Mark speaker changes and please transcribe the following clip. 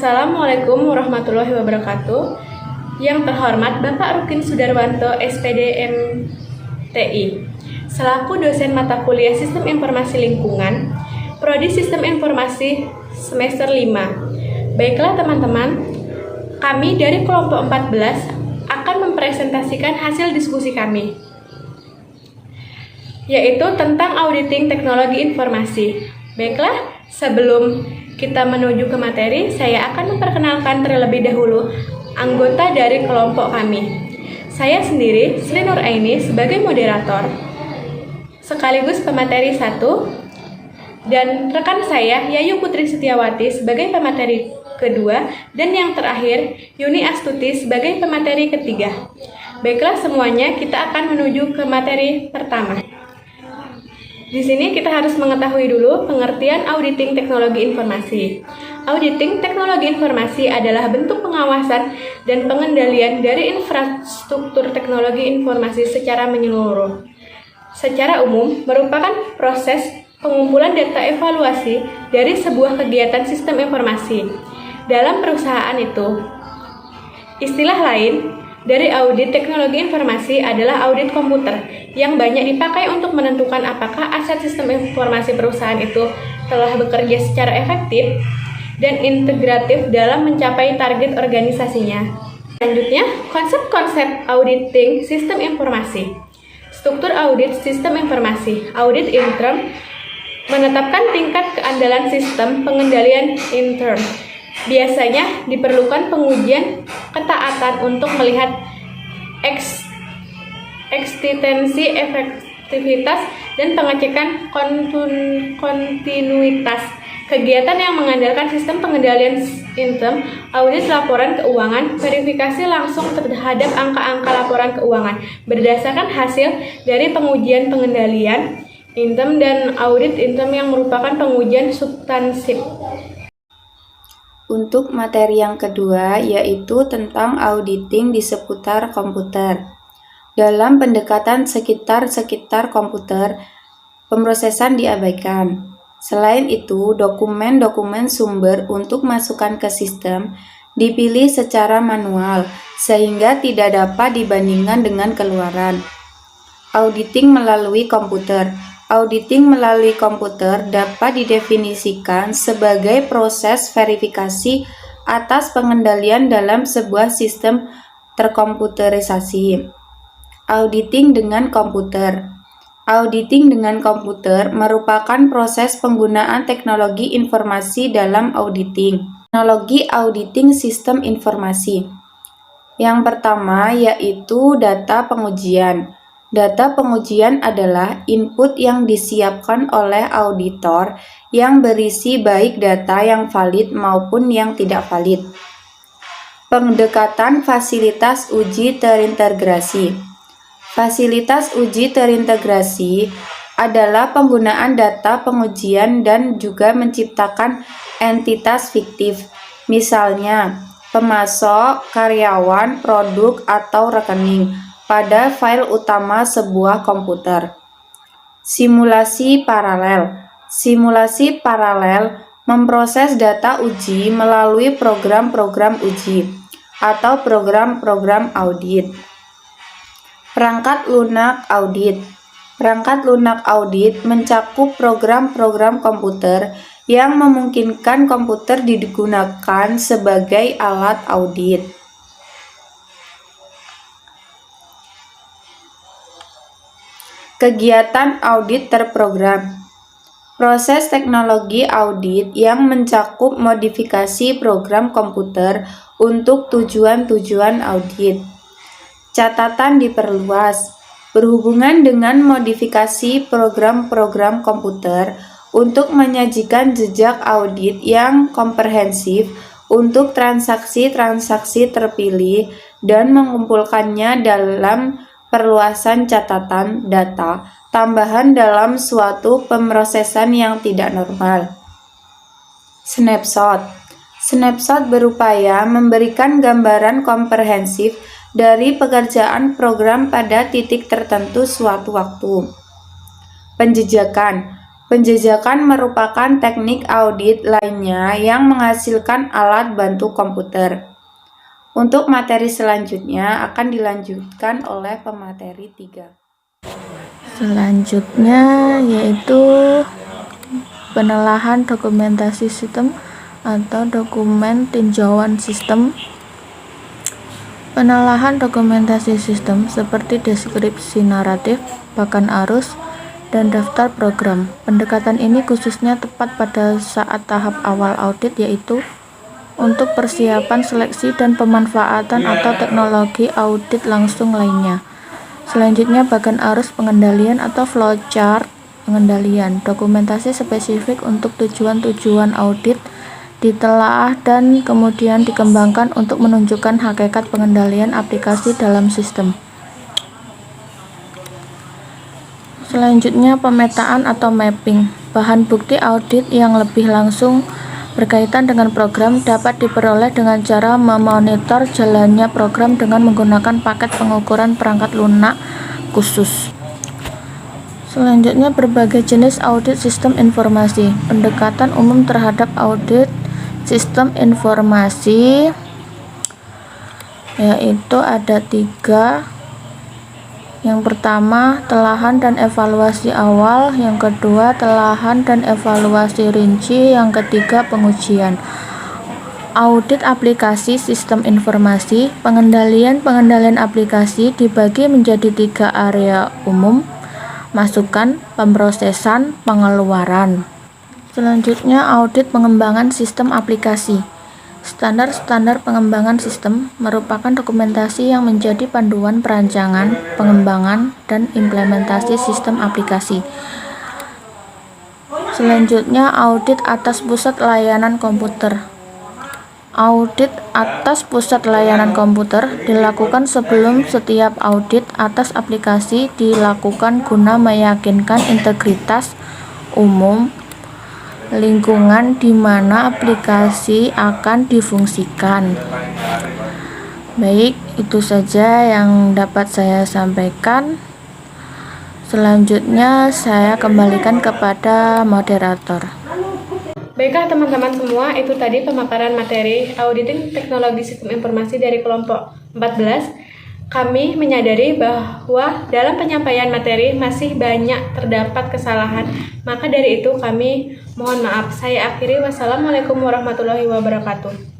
Speaker 1: Assalamualaikum warahmatullahi wabarakatuh. Yang terhormat Bapak Rukin Sudarwanto, SPD MTI, selaku dosen mata kuliah Sistem Informasi Lingkungan, Prodi Sistem Informasi semester 5. Baiklah teman-teman, kami dari kelompok 14 akan mempresentasikan hasil diskusi kami, yaitu tentang auditing teknologi informasi. Baiklah, sebelum kita menuju ke materi, saya akan memperkenalkan terlebih dahulu anggota dari kelompok kami. Saya sendiri, Sri Nur Aini, sebagai moderator, sekaligus pemateri 1, dan rekan saya, Yayu Putri Setiawati, sebagai pemateri kedua, dan yang terakhir, Yuni Astuti, sebagai pemateri ketiga. Baiklah semuanya, kita akan menuju ke materi pertama. Di sini kita harus mengetahui dulu pengertian auditing teknologi informasi. Auditing teknologi informasi adalah bentuk pengawasan dan pengendalian dari infrastruktur teknologi informasi secara menyeluruh. Secara umum, merupakan proses pengumpulan data evaluasi dari sebuah kegiatan sistem informasi dalam perusahaan itu. Istilah lain dari audit teknologi informasi adalah audit komputer, yang banyak dipakai untuk menentukan apakah aset sistem informasi perusahaan itu telah bekerja secara efektif dan integratif dalam mencapai target organisasinya. Selanjutnya, konsep-konsep auditing sistem informasi. Struktur audit sistem informasi. Audit intern menetapkan tingkat keandalan sistem pengendalian intern. Biasanya diperlukan pengujian ketaatan untuk melihat eksistensi, efektivitas, dan pengecekan kontinuitas kegiatan yang mengandalkan sistem pengendalian intern. Audit laporan keuangan, verifikasi langsung terhadap angka-angka laporan keuangan berdasarkan hasil dari pengujian pengendalian intern, dan audit intern yang merupakan pengujian substansif.
Speaker 2: Untuk materi yang kedua, yaitu tentang auditing di seputar komputer. Dalam pendekatan sekitar komputer, pemrosesan diabaikan. Selain itu, dokumen-dokumen sumber untuk masukan ke sistem dipilih secara manual, sehingga tidak dapat dibandingkan dengan keluaran. Auditing melalui komputer. Auditing melalui komputer dapat didefinisikan sebagai proses verifikasi atas pengendalian dalam sebuah sistem terkomputerisasi. Auditing dengan komputer. Auditing dengan komputer merupakan proses penggunaan teknologi informasi dalam auditing. Teknologi auditing sistem informasi. Yang pertama yaitu data pengujian. Data pengujian adalah input yang disiapkan oleh auditor yang berisi baik data yang valid maupun yang tidak valid. Pendekatan fasilitas uji terintegrasi. Fasilitas uji terintegrasi adalah penggunaan data pengujian dan juga menciptakan entitas fiktif, misalnya pemasok, karyawan, produk, atau rekening pada file utama sebuah komputer. Simulasi paralel. Simulasi paralel memproses data uji melalui program-program uji atau program-program audit. Perangkat lunak audit. Perangkat lunak audit mencakup program-program komputer yang memungkinkan komputer digunakan sebagai alat audit. Kegiatan audit terprogram. Proses teknologi audit yang mencakup modifikasi program komputer untuk tujuan-tujuan audit. Catatan diperluas. Berhubungan dengan modifikasi program-program komputer untuk menyajikan jejak audit yang komprehensif untuk transaksi-transaksi terpilih dan mengumpulkannya dalam perluasan catatan data tambahan dalam suatu pemrosesan yang tidak normal. Snapshot. Snapshot berupaya memberikan gambaran komprehensif dari pekerjaan program pada titik tertentu suatu waktu. Penjejakan. Penjajakan merupakan teknik audit lainnya yang menghasilkan alat bantu komputer. Untuk materi selanjutnya akan dilanjutkan oleh pemateri 3.
Speaker 3: Selanjutnya yaitu penelahan dokumentasi sistem atau dokumen tinjauan sistem. Penelahan dokumentasi sistem seperti deskripsi naratif, pakan arus, dan daftar program. Pendekatan ini khususnya tepat pada saat tahap awal audit, yaitu untuk persiapan seleksi dan pemanfaatan atau teknologi audit langsung lainnya. Selanjutnya bagan arus pengendalian atau flowchart pengendalian. Dokumentasi spesifik untuk tujuan-tujuan audit ditelaah dan kemudian dikembangkan untuk menunjukkan hakikat pengendalian aplikasi dalam sistem. Selanjutnya pemetaan atau mapping. Bahan bukti audit yang lebih langsung berkaitan dengan program dapat diperoleh dengan cara memonitor jalannya program dengan menggunakan paket pengukuran perangkat lunak khusus. Selanjutnya berbagai jenis audit sistem informasi. Pendekatan umum terhadap audit sistem informasi yaitu ada 3. Yang pertama, telahan dan evaluasi awal. Yang kedua, telahan dan evaluasi rinci. Yang ketiga, pengujian. Audit aplikasi sistem informasi. Pengendalian aplikasi dibagi menjadi 3 area umum: masukan, pemrosesan, pengeluaran. Selanjutnya, audit pengembangan sistem aplikasi. Standar-standar pengembangan sistem merupakan dokumentasi yang menjadi panduan perancangan, pengembangan, dan implementasi sistem aplikasi. Selanjutnya, audit atas pusat layanan komputer. Audit atas pusat layanan komputer dilakukan sebelum setiap audit atas aplikasi dilakukan guna meyakinkan integritas umum lingkungan di mana aplikasi akan difungsikan. Baik, itu saja yang dapat saya sampaikan. Selanjutnya saya kembalikan kepada moderator.
Speaker 1: Baiklah teman-teman semua, itu tadi pemaparan materi auditing teknologi sistem informasi dari kelompok 14. Kami menyadari bahwa dalam penyampaian materi masih banyak terdapat kesalahan. Maka dari itu kami mohon maaf. Saya akhiri. Wassalamualaikum warahmatullahi wabarakatuh.